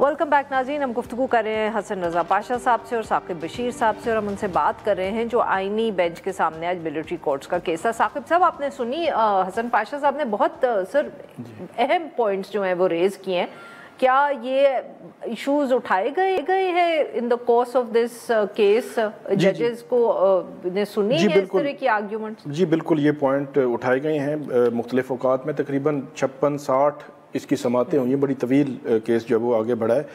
Welcome back नाज़रीन। हम गुफ्तगू कर रहे हैं हसन रज़ा पाशा साहब से और साकिब बशीर साहब से, और हम उनसे बात कर रहे हैं जो आइनी बेंच के सामने आज मिलिट्री कोर्ट्स का केस था। साकिब साहब, आपने सुनी हसन पाशा साहब ने बहुत सर अहम पॉइंट्स जो हैं वो रेज़ किए हैं। क्या ये इश्यूज उठाए गए हैं in the course of this case? जजेस को ने सुनी है इस तरह की आर्ग्यूमेंट्स? जी बिल्कुल, ये पॉइंट उठाए गए हैं मुख्तलिफ औकात में। तकरीबन 56-60 इसकी समातें हुई हैं। बड़ी तवील केस जो है वो आगे बढ़ा है।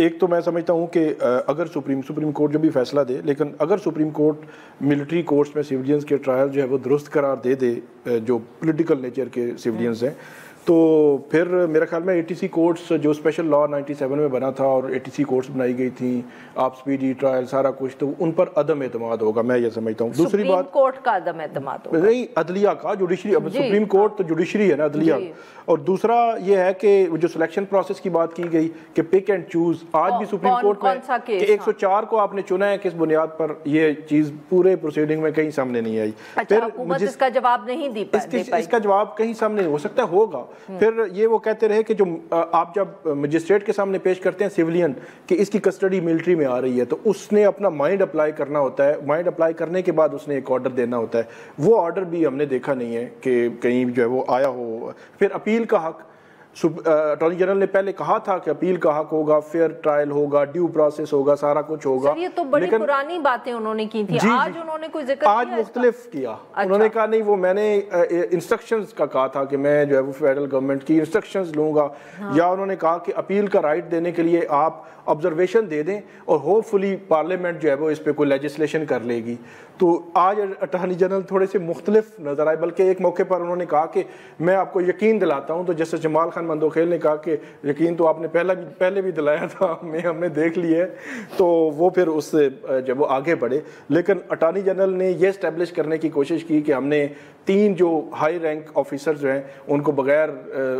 एक तो मैं समझता हूँ कि अगर सुप्रीम कोर्ट जो भी फैसला दे, लेकिन अगर सुप्रीम कोर्ट मिलिट्री कोर्ट्स में सिविलियंस के ट्रायल जो है वो दुरुस्त करार दे दे, जो पॉलिटिकल नेचर के सिविलियंस हैं, तो फिर मेरा ख्याल में एटीसी कोर्ट्स जो स्पेशल लॉ 97 में बना था और एटीसी कोर्ट्स बनाई गई थी, आप स्पीडी ट्रायल सारा कुछ, तो उन पर अदम एतमाद होगा, मैं ये समझता हूँ। दूसरी बात, कोर्ट का अदम एतमाद होगा नहीं, अदलिया का, जुडिशरी। अब सुप्रीम कोर्ट तो जुडिशरी है ना, अदलिया। और दूसरा ये है कि जो सिलेक्शन प्रोसेस की बात की गई कि पिक एंड चूज, आज भी सुप्रीम कोर्ट में कि 104 को आपने चुना है, किस बुनियाद पर, ये चीज पूरे प्रोसीडिंग में कहीं सामने नहीं आई। अच्छा, हुकूमत इसका जवाब नहीं दी पाई। इसका जवाब कहीं सामने हो सकता है, होगा। फिर ये वो कहते रहे कि जो आप जब मजिस्ट्रेट के सामने पेश करते हैं सिविलियन कि इसकी कस्टडी मिलिट्री में आ रही है, तो उसने अपना माइंड अप्लाई करना होता है। माइंड अप्लाई करने के बाद उसने एक ऑर्डर देना होता है। वो ऑर्डर भी हमने देखा नहीं है कि कहीं जो है वो आया हो। फिर अपील का हक, अटॉर्नी जनरल ने पहले कहा था कि अपील का हक होगा, फेयर ट्रायल होगा, ड्यू प्रोसेस होगा, सारा कुछ होगा। ये तो बड़ी पुरानी बातें उन्होंने की थी। आज उन्होंने कोई जिक्र आज मुख्तलिफ किया। अच्छा। उन्होंने कहा नहीं, वो मैंने इंस्ट्रक्शंस का कहा था कि मैं जो है वो फेडरल गवर्नमेंट की इंस्ट्रक्शंस लूंगा। हाँ। या उन्होंने कहा कि अपील का राइट देने के लिए आप ऑब्जर्वेशन दे दें और होपफुली पार्लियामेंट जो है वो इस पर कोई लेजिस्लेशन कर लेगी। तो आज अटॉर्नी जनरल थोड़े से मुख्तलिफ नजर आए। बल्कि एक मौके पर उन्होंने कहा कि मैं आपको यकीन दिलाता हूँ, तो जैसे जमाल खान मंदोखेल ने कहा कि यकीन तो आपने पहले भी दिलाया था, हमने देख लिया है। तो वो फिर उससे जब वो आगे बढ़े, लेकिन अटॉर्नी जनरल ने ये इस्टेब्लिश करने की कोशिश की कि हमने 3 जो हाई रैंक ऑफिसर्स हैं उनको बगैर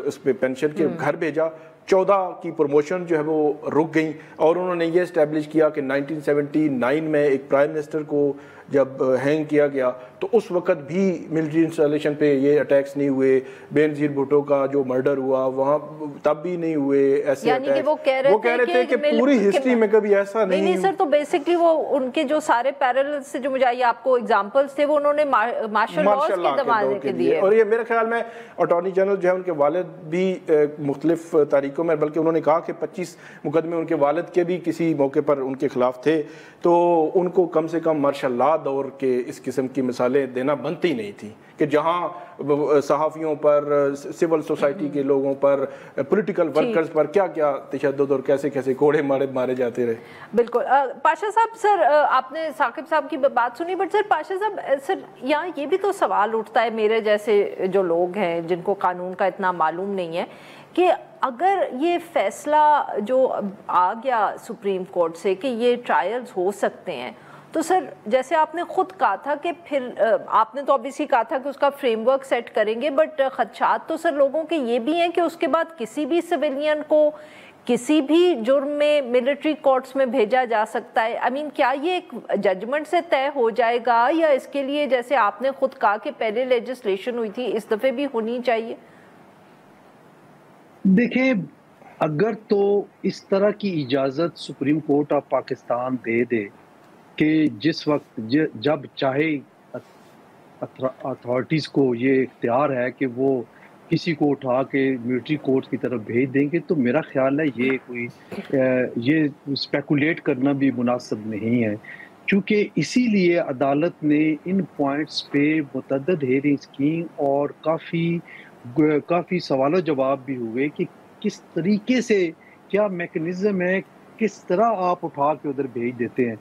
उस पर पेंशन के घर भेजा। 14 की प्रमोशन जो है वो रुक गई। और उन्होंने ये इस्टेब्लिश किया कि 1979 में एक प्राइम मिनिस्टर को जब हैंग किया गया तो उस वक्त भी मिलिट्री इंस्टॉलेशन पे ये अटैक्स नहीं हुए। बेनजीर भुट्टो का जो मर्डर हुआ वहाँ तब भी नहीं हुए ऐसे अटैक्स। वो कह रहे थे कि पूरी हिस्ट्री में कभी ऐसा नहीं सर। तो बेसिकली वो उनके जो सारे पैरेलल्स से जो मुझे आपको एग्जांपल्स थे वो उन्होंने मार्शल लॉज के ज़माने के दिए। और ये मेरे ख्याल में अटॉर्नी जनरल जो है उनके वालिद भी मुख्तलिफ तारीखों में, बल्कि उन्होंने कहा कि 25 मुकदमे उनके वालिद के भी किसी मौके पर उनके खिलाफ थे। तो उनको कम से कम मार्शल लॉ दौर के इस किस्म की मिसालें देना बनती नहीं थी कि जहां सहाफ़ियों पर, सिविल सोसाइटी के लोगों पर, पॉलिटिकल वर्कर्स पर क्या क्या तशद्दुद और कैसे कैसे कोड़े मारे जाते रहे। बिल्कुल। पाशा साहब, सर आपने साकिब साहब की बात सुनी, बट सर पाशा साहब, सर यहाँ ये भी तो सवाल उठता है मेरे जैसे जो लोग हैं जिनको कानून का इतना मालूम नहीं है कि अगर ये फैसला जो आ गया सुप्रीम कोर्ट से कि ये ट्रायल्स हो सकते हैं, तो सर जैसे आपने खुद कहा था कि फिर आपने तो ऑब्वियसली कहा था कि उसका फ्रेमवर्क सेट करेंगे, बट खदशात तो सर लोगों के ये भी हैं कि उसके बाद किसी भी सिविलियन को किसी भी जुर्म में मिलिट्री कोर्ट्स में भेजा जा सकता है। आई मीन, क्या ये एक जजमेंट से तय हो जाएगा या इसके लिए जैसे आपने खुद कहा कि पहले लेजिस्लेशन हुई थी, इस दफ़े भी होनी चाहिए? देखिए, अगर तो इस तरह की इजाज़त सुप्रीम कोर्ट ऑफ पाकिस्तान दे दे कि जिस वक्त जब चाहे अथॉरिटीज़ को ये इख्तियार है कि वो किसी को उठा के मिलिट्री कोर्ट की तरफ भेज देंगे, तो मेरा ख्याल है ये स्पेकुलेट करना भी मुनासिब नहीं है। क्योंकि इसीलिए अदालत ने इन पॉइंट्स पे मुतअद्दिद हेयरिंग्स की और काफ़ी सवाल जवाब भी हुए कि किस तरीके से, क्या मैकेनिज़्म है, किस तरह आप उठा के उधर भेज देते हैं।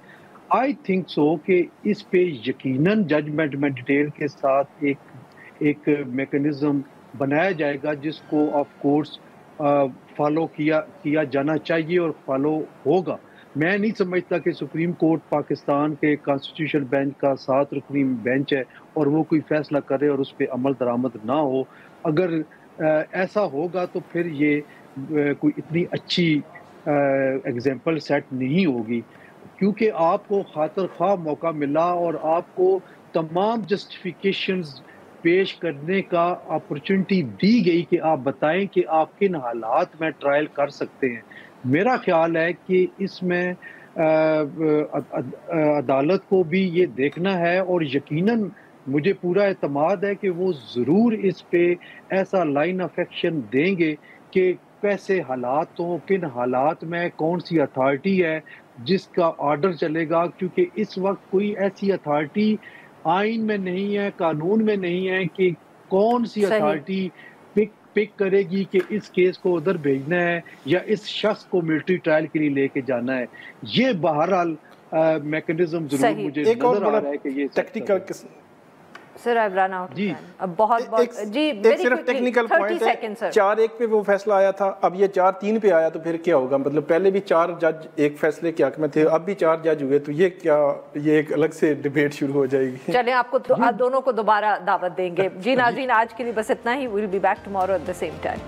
आई थिंक सो कि इस पे यकीनन जजमेंट में डिटेल के साथ एक मैकेनिज़्म बनाया जाएगा जिसको ऑफ कोर्स फॉलो किया जाना चाहिए और फॉलो होगा। मैं नहीं समझता कि सुप्रीम कोर्ट पाकिस्तान के कॉन्स्टिट्यूशन बेंच का 7 रुकनी बेंच है और वो कोई फैसला करे और उस पर अमल दरामद ना हो। अगर ऐसा होगा तो फिर ये कोई इतनी अच्छी एग्जाम्पल सेट नहीं होगी, क्योंकि आपको खातिर ख्वाह मौका मिला और आपको तमाम जस्टिफिकेशंस پیش کرنے کا اپرچونٹی دی گئی کہ آپ بتائیں کہ آپ کن حالات میں ٹرائل کر سکتے ہیں. میرا خیال ہے کہ اس میں عدالت کو بھی یہ دیکھنا ہے، اور یقیناً مجھے پورا اعتماد ہے کہ وہ ضرور اس پہ ایسا لائن آف ایکشن دیں گے کہ کیسے حالات ہوں، کن حالات میں کون سی اتھارٹی ہے جس کا آرڈر چلے گا، کیونکہ اس وقت کوئی ایسی اتھارٹی آئین میں نہیں ہے، قانون میں نہیں ہے کہ کون سی اتھارٹی پک کرے گی کہ اس کیس کو ادھر بھیجنا ہے یا اس شخص کو ملٹری ٹرائل کے لیے لے کے جانا ہے. یہ بہرحال میکنزم ضرور مجھے نظر آ رہا ہے کہ یہ technical sir I've run out of time. اب بہت جی ایک صرف ٹیکنیکل پوائنٹ ہے، 4-1 پہ وہ فیصلہ آیا تھا، اب یہ 4-3 پہ آیا تو پھر کیا ہوگا؟ مطلب پہلے بھی 4 جج ایک فیصلے کے حق میں تھے، اب بھی 4 جج ہوئے، تو یہ کیا، یہ ایک الگ سے ڈیبیٹ شروع ہو جائے گی. چلیں آپ کو دونوں کو دوبارہ دعوت دیں گے. جی ناظرین آج کے لیے بس اتنا ہی. we'll be back tomorrow at the same time.